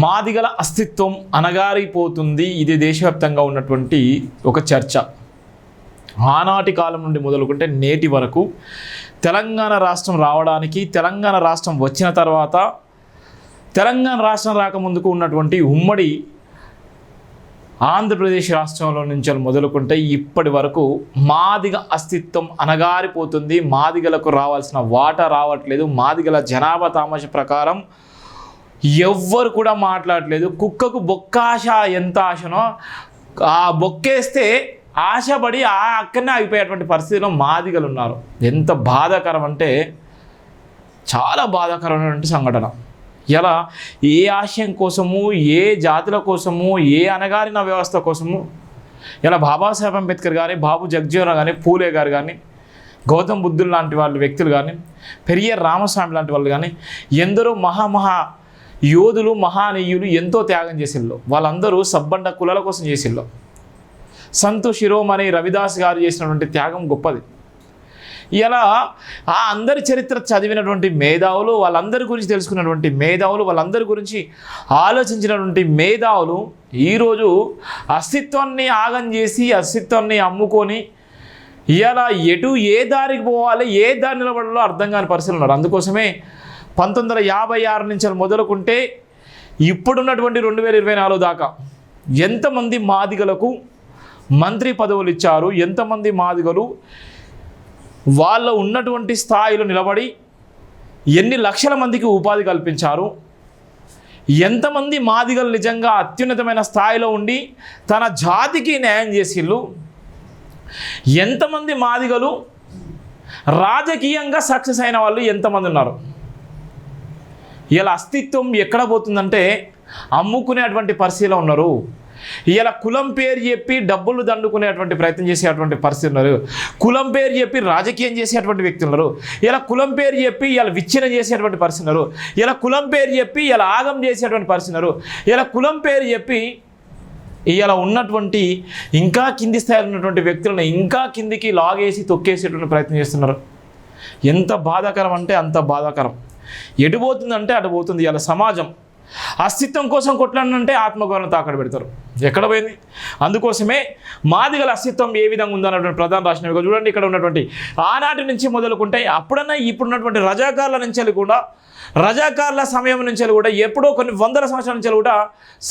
మాదిగల అస్తిత్వం అణగారిపోతుంది. ఇది దేశవ్యాప్తంగా ఉన్నటువంటి ఒక చర్చ. ఆనాటి కాలం నుండి మొదలుకుంటే నేటి వరకు తెలంగాణ రాష్ట్రం రావడానికి, తెలంగాణ రాష్ట్రం వచ్చిన తర్వాత, తెలంగాణ రాష్ట్రం రాకముందుకు ఉన్నటువంటి ఉమ్మడి ఆంధ్రప్రదేశ్ రాష్ట్రంలో నుంచి మొదలుకుంటే ఇప్పటి వరకు మాదిగ అస్తిత్వం అణగారిపోతుంది. మాదిగలకు రావాల్సిన వాటా రావట్లేదు. మాదిగల జనాభా తామాష ప్రకారం ఎవ్వరు కూడా మాట్లాడలేదు. కుక్కకు బొక్క ఆశ ఎంత ఆశనో ఆ బొక్కేస్తే ఆశపడి అక్కడనే ఆగిపోయేటువంటి పరిస్థితిలో మాదిగలు ఉన్నారు. ఎంత బాధాకరం అంటే చాలా బాధాకరమైనటువంటి సంఘటన. ఇలా ఏ ఆశయం కోసము, ఏ జాతుల కోసము, ఏ అణగారిన వ్యవస్థ కోసము ఇలా బాబాసాహెబ్ అంబేద్కర్ కానీ, బాబు జగజ్జీవన్ కానీ, పూలే గారు కానీ, గౌతమ్ బుద్ధులు లాంటి వాళ్ళు వ్యక్తులు కానీ, పెరియర్ రామస్వామి లాంటి వాళ్ళు కానీ ఎందరో మహా యోధులు, మహానీయులు ఎంతో త్యాగం చేసిళ్ళు. వాళ్ళందరూ సబ్బండ కులాల కోసం చేసిళ్ళు. సంతు శిరోమణి రవిదాస్ గారు చేసినటువంటి త్యాగం గొప్పది. ఇలా ఆ అందరి చరిత్ర చదివినటువంటి మేధావులు, వాళ్ళందరి గురించి తెలుసుకున్నటువంటి మేధావులు, వాళ్ళందరి గురించి ఆలోచించినటువంటి మేధావులు ఈరోజు అస్తిత్వాన్ని ఆగం చేసి, అస్తిత్వాన్ని అమ్ముకొని ఇలా ఎటు ఏ దారికి పోవాలి, ఏ దారి నిలబడాలో అర్థం కాని పరిస్థితులు ఉన్నారు. అందుకోసమే 1956 నుంచి మొదలుకుంటే ఇప్పుడున్నటువంటి 2024 దాకా ఎంతమంది మాదిగలకు మంత్రి పదవులు ఇచ్చారు, ఎంతమంది మాదిగలు వాళ్ళ ఉన్నటువంటి స్థాయిలో నిలబడి ఎన్ని లక్షల మందికి ఉపాధి కల్పించారు, ఎంతమంది మాదిగలు నిజంగా అత్యున్నతమైన స్థాయిలో ఉండి తన జాతికి న్యాయం చేసిళ్ళు, ఎంతమంది మాదిగలు రాజకీయంగా సక్సెస్ అయిన వాళ్ళు ఎంతమంది ఉన్నారు. ఇలా అస్తిత్వం ఎక్కడ పోతుందంటే అమ్ముకునేటువంటి పరిస్థితిలో ఉన్నారు. ఇలా కులం పేరు చెప్పి డబ్బులు దండుకునేటువంటి ప్రయత్నం చేసేటువంటి పరిస్థితి ఉన్నారు. కులం పేరు చెప్పి రాజకీయం చేసేటువంటి వ్యక్తులు ఉన్నారు. ఇలా కులం పేరు చెప్పి ఇలా విచ్ఛిన్నం చేసేటువంటి పరిస్థితి ఉన్నారు. ఇలా కులం పేరు చెప్పి ఇలా ఆగం చేసేటువంటి పరిస్థితి ఉన్నారు. ఇలా కులం పేరు చెప్పి ఇలా ఉన్నటువంటి ఇంకా కింది స్థాయిలో ఉన్నటువంటి వ్యక్తులను ఇంకా కిందికి లాగేసి తొక్కేసేటువంటి ప్రయత్నం చేస్తున్నారు. ఎంత బాధాకరం అంటే అంత బాధాకరం. ఎటుపోతుందంటే అటు పోతుంది. ఇలా సమాజం అస్తిత్వం కోసం కొట్లాడినంటే ఆత్మగౌరవం తాకట్టు పెడతారు. ఎక్కడ పోయింది? అందుకోసమే మాదిగల అస్తిత్వం ఏ విధంగా ఉందన్నటువంటి ప్రధాన రాష్ట్రం చూడండి. ఇక్కడ ఉన్నటువంటి ఆనాటి నుంచి మొదలుకుంటే అప్పుడన్నా ఇప్పుడున్నటువంటి రజాకార్ల నుంచి కూడా, రజాకార్ల సమయం నుంచి కూడా, ఎప్పుడో కొన్ని వందల సంవత్సరాల నుంచి కూడా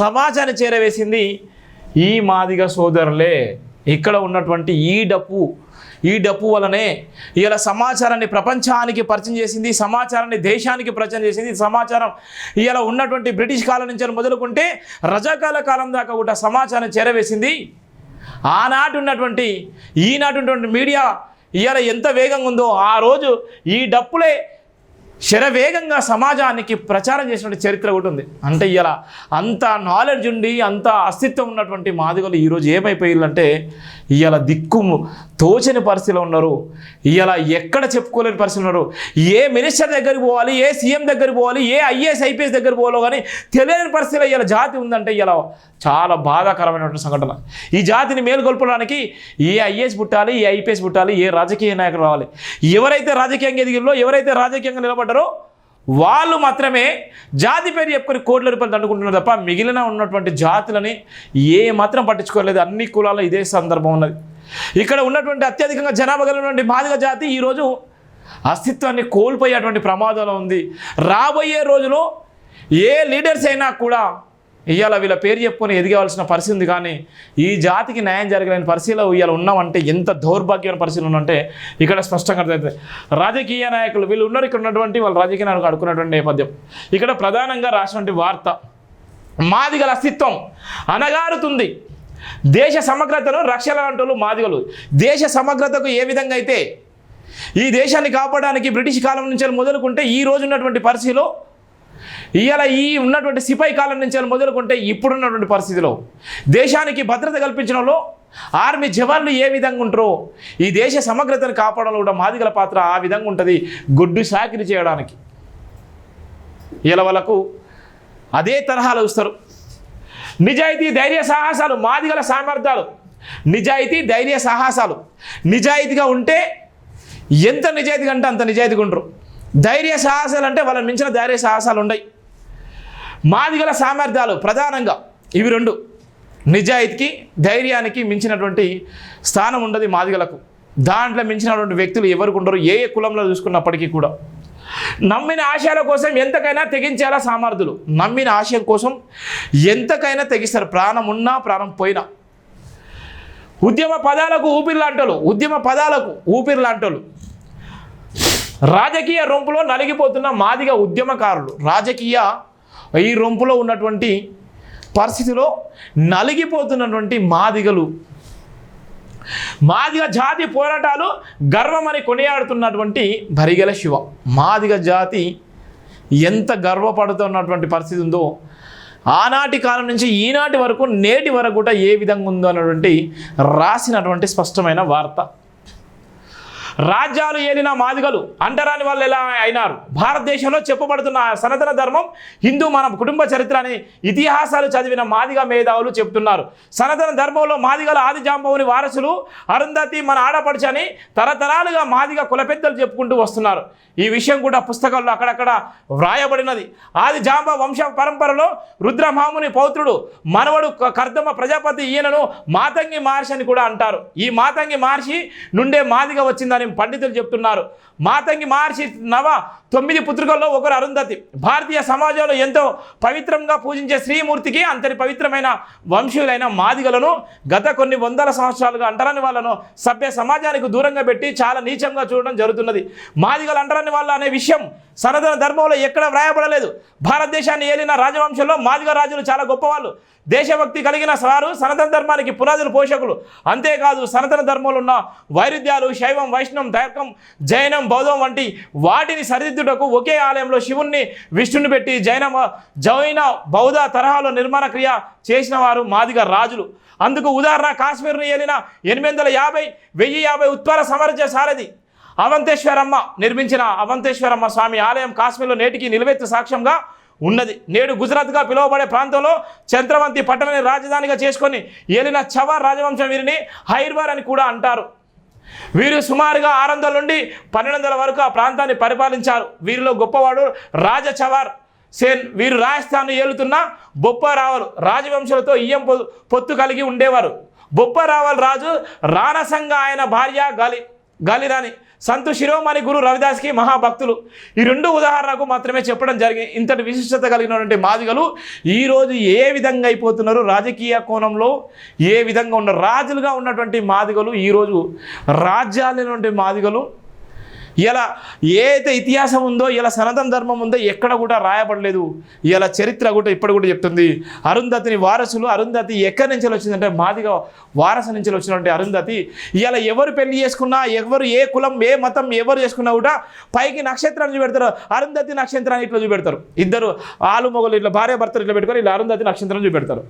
సమాజాన్ని చేరవేసింది ఈ మాదిగ సోదరులే. ఇక్కడ ఉన్నటువంటి ఈ డప్పు వలనే ఇలా సమాచారాన్ని ప్రపంచానికి పరిచయం చేసింది, సమాచారాన్ని దేశానికి పరిచయం చేసింది. సమాచారం ఇలా ఉన్నటువంటి బ్రిటిష్ కాలం నుంచి మొదలుకుంటే రజాకాల కాలం దాకా కూడా సమాచారం చేరవేసింది. ఆనాటి ఉన్నటువంటి ఈనాటి ఉన్నటువంటి మీడియా ఇలా ఎంత వేగంగా ఉందో ఆ రోజు ఈ డప్పులే శరవేగంగా సమాజానికి ప్రచారం చేసినటువంటి చరిత్ర ఒకటి ఉంది. అంటే ఇలా అంత నాలెడ్జ్ ఉండి అంత అస్తిత్వం ఉన్నటువంటి మాదిగలు ఈరోజు ఏమైపోయిందంటే ఇలా దిక్కు తోచని పరిస్థితిలో ఉన్నారు. ఇలా ఎక్కడ చెప్పుకోలేని పరిస్థితులు ఉన్నారు. ఏ మినిస్టర్ దగ్గరికి పోవాలి, ఏ సీఎం దగ్గరికి పోవాలి, ఏ ఐఏఎస్ ఐపీఎస్ దగ్గర పోవాలో కానీ తెలియని పరిస్థితిలో ఇలా జాతి ఉందంటే ఇలా చాలా బాధాకరమైనటువంటి సంఘటన. ఈ జాతిని మేలుకొల్పడానికి ఏ ఐఏఎస్ పుట్టాలి, ఏ ఐపీఎస్ పుట్టాలి, ఏ రాజకీయ నాయకులు రావాలి. ఎవరైతే రాజకీయంగా ఎదిగిల్లో, ఎవరైతే రాజకీయంగా నిలబడ్డారో వాళ్ళు మాత్రమే జాతి పేరు చెప్పుకొని కోట్ల రూపాయలు దండుకుంటున్నారు తప్ప మిగిలిన ఉన్నటువంటి జాతులని ఏ మాత్రం పట్టించుకోలేదు. అన్ని కులాల్లో ఇదే సందర్భం ఉన్నది. ఇక్కడ ఉన్నటువంటి అత్యధికంగా జనాభా కలిగినటువంటి మాదిగ జాతి ఈరోజు అస్తిత్వాన్ని కోల్పోయేటువంటి ప్రమాదంలో ఉంది. రాబోయే రోజులో ఏ లీడర్స్ అయినా కూడా ఇవాళ వీళ్ళ పేరు చెప్పుకొని ఎదిగవలసిన పరిస్థితి ఉంది. కానీ ఈ జాతికి న్యాయం జరగలేని పరిస్థితిలో ఇవాళ ఉన్నామంటే ఎంత దౌర్భాగ్యమైన పరిస్థితులు ఉన్నంటే ఇక్కడ స్పష్టంగా అర్థమవుతుంది. రాజకీయ నాయకులు వీళ్ళు ఉన్నారు. ఇక్కడ ఉన్నటువంటి వాళ్ళు రాజకీయ నాయకులు అడుకున్నటువంటి నేపథ్యం ఇక్కడ ప్రధానంగా రాసినటువంటి వార్త మాదిగల అస్తిత్వం అణగారుతుంది. దేశ సమగ్రతను రక్షణ అంటూ మాదిగలు దేశ సమగ్రతకు ఏ విధంగా అయితే ఈ దేశాన్ని కాపాడడానికి బ్రిటిష్ కాలం నుంచి మొదలుకుంటే ఈ రోజు ఉన్నటువంటి పరిస్థితిలో ఇవాళ ఈ ఉన్నటువంటి సిపాయి కాలం నుంచి మొదలుకుంటే ఇప్పుడున్నటువంటి పరిస్థితిలో దేశానికి భద్రత కల్పించడంలో ఆర్మీ జవాన్లు ఏ విధంగా ఉంటారో ఈ దేశ సమగ్రతను కాపాడంలో కూడా మాదిగల పాత్ర ఆ విధంగా ఉంటుంది. గుడ్డు సాకిరి చేయడానికి ఇలా వాళ్ళకు అదే తరహాలో చూస్తారు. నిజాయితీ, ధైర్య సాహసాలు మాదిగల సామర్థ్యాలు. నిజాయితీ, ధైర్య సాహసాలు. నిజాయితీగా ఉంటే ఎంత నిజాయితీగా అంటే అంత నిజాయితీగా ఉంటారు. ధైర్య సాహసాలు అంటే వాళ్ళని మించిన ధైర్య సాహసాలు ఉన్నాయి. మాదిగల సామర్థ్యాలు ప్రధానంగా ఇవి రెండు. నిజాయితీకి ధైర్యానికి మించినటువంటి స్థానం ఉండదు మాదిగలకు. దాంట్లో మించినటువంటి వ్యక్తులు ఎవరికి ఉండరు, ఏ కులంలో చూసుకున్నప్పటికీ కూడా. నమ్మిన ఆశయాల కోసం ఎంతకైనా తెగించేలా సామర్థ్యులు. నమ్మిన ఆశయం కోసం ఎంతకైనా తెగిస్తారు, ప్రాణం ఉన్నా ప్రాణం పోయినా. ఉద్యమ పదాలకు ఊపిరి లాంటోళ్ళు. రాజకీయ రొంపులో నలిగిపోతున్న మాదిగ ఉద్యమకారులు. ఈ రొంపులో ఉన్నటువంటి పరిస్థితిలో నలిగిపోతున్నటువంటి మాదిగలు. మాదిగ జాతి పోరాటాలు గర్వమని కొనియాడుతున్నటువంటి బరిగెల శివ. మాదిగ జాతి ఎంత గర్వపడుతున్నటువంటి పరిస్థితి ఉందో ఆనాటి కాలం నుంచి ఈనాటి వరకు నేటి వరకు కూడా ఏ విధంగా ఉందో అన్నటువంటి రాసినటువంటి స్పష్టమైన వార్త. రాజ్యాలు ఏలిన మాదిగలు అంటరాని వాళ్ళు ఎలా అయినారు? భారతదేశంలో చెప్పబడుతున్న సనాతన ధర్మం హిందూ మన కుటుంబ చరిత్ర అని ఇతిహాసాలు చదివిన మాదిగ మేధావులు చెప్తున్నారు. సనాతన ధర్మంలో మాదిగల ఆది జాంబవుని వారసులు అరుంధతి మన ఆడపడుచని తరతరాలుగా మాదిగ కులపెద్దలు చెప్పుకుంటూ వస్తున్నారు. ఈ విషయం కూడా పుస్తకాల్లో అక్కడక్కడ వ్రాయబడినది. ఆది జాంబ వంశ పరంపరలో రుద్రమాముని పౌత్రుడు మనవడు కర్దమ ప్రజాపతి ఈయనను మాతంగి మహర్షి అని కూడా అంటారు. ఈ మాతంగి మహర్షి నుండే మాదిగ వచ్చిందని పండితులు చెప్తున్నారు. మాతంగి మహర్షి 9 పుత్రికల్లో ఒకరు అరుంధతి. భారతీయ సమాజంలో ఎంతో పవిత్రంగా పూజించే శ్రీమూర్తికి అంతటి పవిత్రమైన వంశీయులైన మాదిగలను గత కొన్ని వందల సంవత్సరాలుగా అంటరాని వాళ్ళను సభ్య సమాజానికి దూరంగా పెట్టి చాలా నీచంగా చూడడం జరుగుతున్నది. మాదిగలు అంటరాని వాళ్ళు అనే విషయం సనాతన ధర్మంలో ఎక్కడ వ్రాయబడలేదు. భారతదేశాన్ని ఏలిన రాజవంశంలో మాదిగ రాజులు చాలా గొప్పవాళ్ళు. దేశభక్తి కలిగిన వారు సనాతన ధర్మానికి పునాదులు పోషకులు. అంతేకాదు సనాతన ధర్మంలో ఉన్న వైరుధ్యాలు శైవం, వైష్ణవం, తర్కం, జైనం, బౌద్ధం వంటి వాటిని సరిదిద్దుటకు ఒకే ఆలయంలో శివుణ్ణి విష్ణుని పెట్టి జైన బౌద్ధ తరహాలో నిర్మాణ క్రియ చేసిన వారు మాదిగ రాజులు. అందుకు ఉదాహరణ కాశ్మీర్ను ఏలిన 850 ఉత్పల సామ్రాజ్య సారథి అవంతేశ్వరమ్మ నిర్మించిన అవంతేశ్వరమ్మ స్వామి ఆలయం కాశ్మీర్లో నేటికి నిలువెత్తు సాక్ష్యంగా ఉన్నది. నేడు గుజరాత్గా పిలువబడే ప్రాంతంలో చంద్రవంతి పట్టణాన్ని రాజధానిగా చేసుకొని ఏలిన చవార్ రాజవంశం వీరిని హైర్వార్ అని కూడా అంటారు. వీరు సుమారుగా 600 నుండి 1200 వరకు ఆ ప్రాంతాన్ని పరిపాలించారు. వీరిలో గొప్పవాడు రాజ చవార్ సేన్. వీరు రాజస్థాన్ ఏలుతున్న బొప్పరావలు రాజవంశాలతో ఇయ్యం పొత్తు కలిగి ఉండేవారు. బొప్పరావల్ రాజు రానసంగ ఆయన భార్య గాలిరాణి సంతు శిరోమణి గురు రవిదాస్కి మహాభక్తులు. ఈ 2 ఉదాహరణకు మాత్రమే చెప్పడం జరిగింది. ఇంతటి విశిష్టత కలిగినటువంటి మాదిగలు ఈరోజు ఏ విధంగా అయిపోతున్నారు, రాజకీయ కోణంలో ఏ విధంగా ఉన్న రాజులుగా ఉన్నటువంటి మాదిగలు ఈరోజు రాజ్యాలైనటువంటి మాదిగలు ఇలా ఏదైతే ఇతిహాసం ఉందో, ఇలా సనాతన ధర్మం ఉందో ఎక్కడ కూడా రాయబడలేదు. ఇలా చరిత్ర కూడా ఇప్పుడు కూడా చెప్తుంది. అరుంధతిని వారసులు, అరుంధతి ఎక్కడి నుంచి వచ్చిందంటే మాదిగ వారసు నుంచి వచ్చినటువంటి అరుంధతి. ఇలా ఎవరు పెళ్లి చేసుకున్నా, ఎవరు ఏ కులం ఏ మతం ఎవరు చేసుకున్నా కూడా పైకి నక్షత్రాన్ని చూపెడతారు. అరుంధతి నక్షత్రాన్ని ఇట్లా చూపెడతారు. ఇద్దరు ఆలు మొగలు ఇట్లా భార్య భర్తలు ఇట్లా పెట్టుకొని ఇలా అరుంధతి నక్షత్రం చూపెడతారు.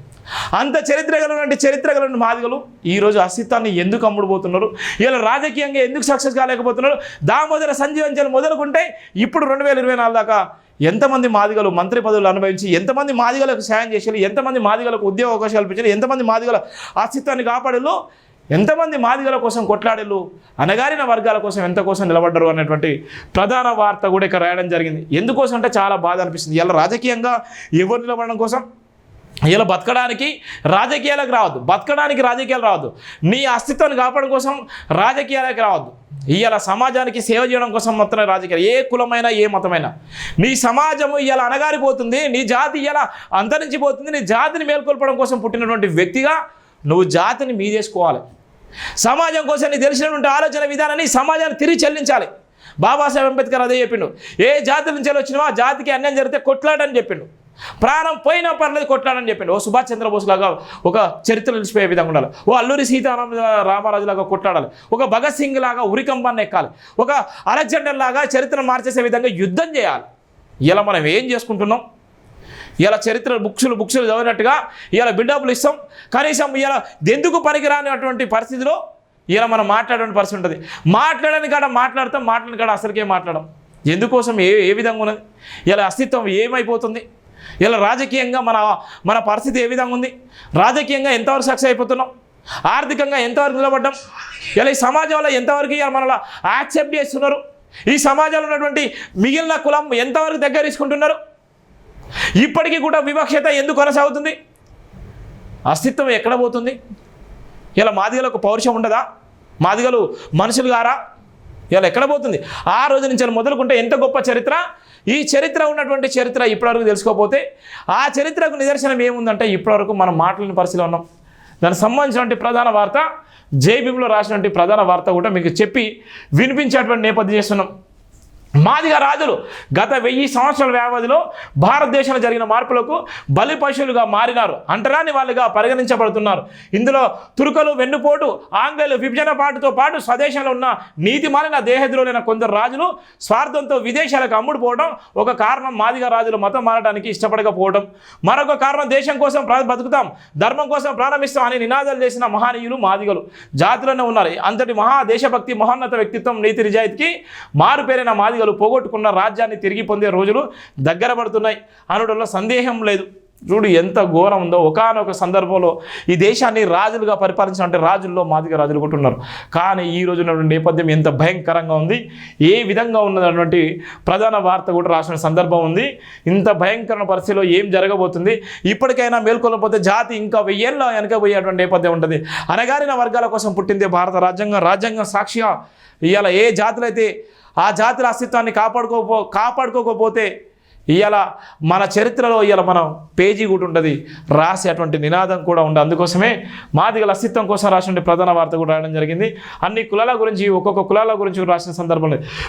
అంత చరిత్ర కలిగిన మాదిగలు ఈరోజు అస్తిత్వాన్ని ఎందుకు అమ్ముడుపోతున్నారు? ఇలా రాజకీయంగా ఎందుకు సక్సెస్ కాలేకపోతున్నారు? దామోదర సంజీవంచలు మొదలుకుంటే ఇప్పుడు 2024 దాకా ఎంతమంది మాదిగలు మంత్రి పదవులు అనుభవించి, ఎంతమంది మాదిగలకు సాయం చేశారు, ఎంతమంది మాదిగలకు ఉద్యోగ అవకాశాలు కల్పించారు, ఎంతమంది మాదిగల అస్తిత్వాన్ని కాపాడేళ్ళు, ఎంతమంది మాదిగల కోసం కొట్లాడేళ్ళు, అణగారిన వర్గాల కోసం ఎంత కోసం నిలబడ్డారు అనేటువంటి ప్రధాన వార్త కూడా ఇక్కడ రాయడం జరిగింది. ఎందుకోసం అంటే చాలా బాధ అనిపిస్తుంది. ఇలా రాజకీయంగా ఎవరు నిలబడడం కోసం, ఇలా బతకడానికి రాజకీయాలకు రావద్దు. నీ అస్తిత్వాన్ని కాపాడడం కోసం రాజకీయాలకు రావద్దు. ఇవాళ సమాజానికి సేవ చేయడం కోసం మాత్రమే రాజకీయాలు. ఏ కులమైనా ఏ మతమైనా నీ సమాజము ఇలా అణగారిపోతుంది, నీ జాతి ఇలా అంతరించిపోతుంది. నీ జాతిని మేల్కొల్పడం కోసం పుట్టినటువంటి వ్యక్తిగా నువ్వు జాతిని మీదేసుకోవాలి. సమాజం కోసం నీకు తెలిసినటువంటి ఆలోచన విధానాన్ని సమాజాన్ని తిరిగి చెల్లించాలి. బాబాసాహెబ్ అంబేద్కర్ అదే చెప్పిండు. ఏ జాతి నుంచి వచ్చినా ఆ జాతికి అన్యాయం జరిగితే కొట్లాడని చెప్పిండు. ప్రాణం పోయినా పర్లేదు కొట్లాడని చెప్పిండు. ఓ సుభాష్ చంద్రబోస్ లాగా ఒక చరిత్ర నిలిచిపోయే విధంగా ఉండాలి. ఓ అల్లూరి సీతారామరాజు లాగా కొట్లాడాలి. ఒక భగత్ సింగ్ లాగా ఉరికంబాన్ని ఎక్కాలి. ఒక అలెగ్జాండర్ లాగా చరిత్రను మార్చేసే విధంగా యుద్ధం చేయాలి. ఇలా మనం ఏం చేసుకుంటున్నాం? ఇలా చరిత్ర బుక్స్లు చదివినట్టుగా ఇలా బిల్డప్లు ఇస్తాం. కనీసం ఇలా ఎందుకు పనికిరానటువంటి పరిస్థితిలో ఇలా మనం మాట్లాడే పరిస్థితి ఉంటుంది. మాట్లాడని కాడ అసలుకే మాట్లాడడం. ఎందుకోసం ఏ విధంగా ఉన్నది? ఇలా అస్తిత్వం ఏమైపోతుంది? ఇలా రాజకీయంగా మన పరిస్థితి ఏ విధంగా ఉంది? రాజకీయంగా ఎంతవరకు సక్సెస్ అయిపోతున్నాం? ఆర్థికంగా ఎంతవరకు నిలబడ్డాం? ఇలా ఈ సమాజంలో ఎంతవరకు ఇలా మనలో యాక్సెప్ట్ చేస్తున్నారు? ఈ సమాజంలో ఉన్నటువంటి మిగిలిన కులం ఎంతవరకు దగ్గర తీసుకుంటున్నారు? ఇప్పటికీ కూడా వివక్షత ఎందుకు కొనసాగుతుంది? అస్తిత్వం ఎక్కడ పోతుంది? ఇలా మాదిగలకు పౌరుషం ఉండదా? మాదిగలు మనుషులు గారా? ఇలా ఎక్కడ పోతుంది? ఆ రోజు నుంచి మొదలుకుంటే ఎంత గొప్ప చరిత్ర, ఈ చరిత్ర ఉన్నటువంటి చరిత్ర ఇప్పటివరకు తెలుసుకోకపోతే ఆ చరిత్రకు నిదర్శనం ఏముందంటే ఇప్పటివరకు మనం మాట్లాడిన పరిస్థితిలో ఉన్నాం. దానికి సంబంధించినటువంటి ప్రధాన వార్త జై భీమ్లో రాసినటువంటి ప్రధాన వార్త కూడా మీకు చెప్పి వినిపించేటువంటి నేపథ్యం చేస్తున్నాం. మాదిగ రాజులు గత 1000 సంవత్సరాల వ్యవధిలో భారతదేశంలో జరిగిన మార్పులకు బలి పశువులుగా మారినారు, అంటరాని వాళ్ళుగా పరిగణించబడుతున్నారు. ఇందులో తురుకలు, వెన్నుపోటు, ఆంగ్లేయులు, విభజన పాటుతో పాటు స్వదేశంలో ఉన్న నీతి మాలిన దేహద్రోలైన కొందరు రాజులు స్వార్థంతో విదేశాలకు అమ్ముడుపోవడం ఒక కారణం. మాదిగ రాజులు మతం మారడానికి ఇష్టపడకపోవడం మరొక కారణం. దేశం కోసం బతుకుతాం, ధర్మం కోసం ప్రారంభిస్తాం అని నినాదాలు చేసిన మహనీయులు మాదిగలు జాతిలోనే ఉన్నారు. అంతటి మహా దేశభక్తి, మహోన్నత వ్యక్తిత్వం, నీతి నిజాయితీకి మారుపేరైన మాదిగలు పోగొట్టుకున్న రాజ్యాన్ని తిరిగి పొందే రోజులు దగ్గర పడుతున్నాయి అనడంలో సందేహం లేదు. చూడు ఎంత ఘోరం ఉందో. ఒకానొక సందర్భంలో ఈ దేశాన్ని రాజులుగా పరిపాలించాలంటే రాజుల్లో మాదిగ రాజులు కూడా ఉన్నారు. కానీ ఈ రోజు ఉన్నటువంటి నేపథ్యం ఎంత భయంకరంగా ఉంది, ఏ విధంగా ఉన్నటువంటి ప్రధాన వార్త కూడా రాసిన సందర్భం ఉంది. ఇంత భయంకరమైన పరిస్థితిలో ఏం జరగబోతుంది? ఇప్పటికైనా మేల్కొనకపోతే జాతి ఇంకా 1000 ఏళ్ళ వెనకపోయేటువంటి నేపథ్యం ఉంటుంది. అణగారిన వర్గాల కోసం పుట్టిందే భారత రాజ్యాంగం. రాజ్యాంగం సాక్షిగా ఇవాళ ఏ జాతులు అయితే ఆ జాతుల అస్తిత్వాన్ని కాపాడుకోకపోతే ఇవాళ మన చరిత్రలో ఇవాళ మనం పేజీ కూడా ఉంటుంది, రాసేటువంటి నినాదం కూడా ఉండదు. అందుకోసమే మాదిగల అస్తిత్వం కోసం రాసిన ప్రధాన వార్త కూడా రాయడం జరిగింది. అన్ని కులాల గురించి, ఒక్కొక్క కులాల గురించి రాసిన సందర్భంలో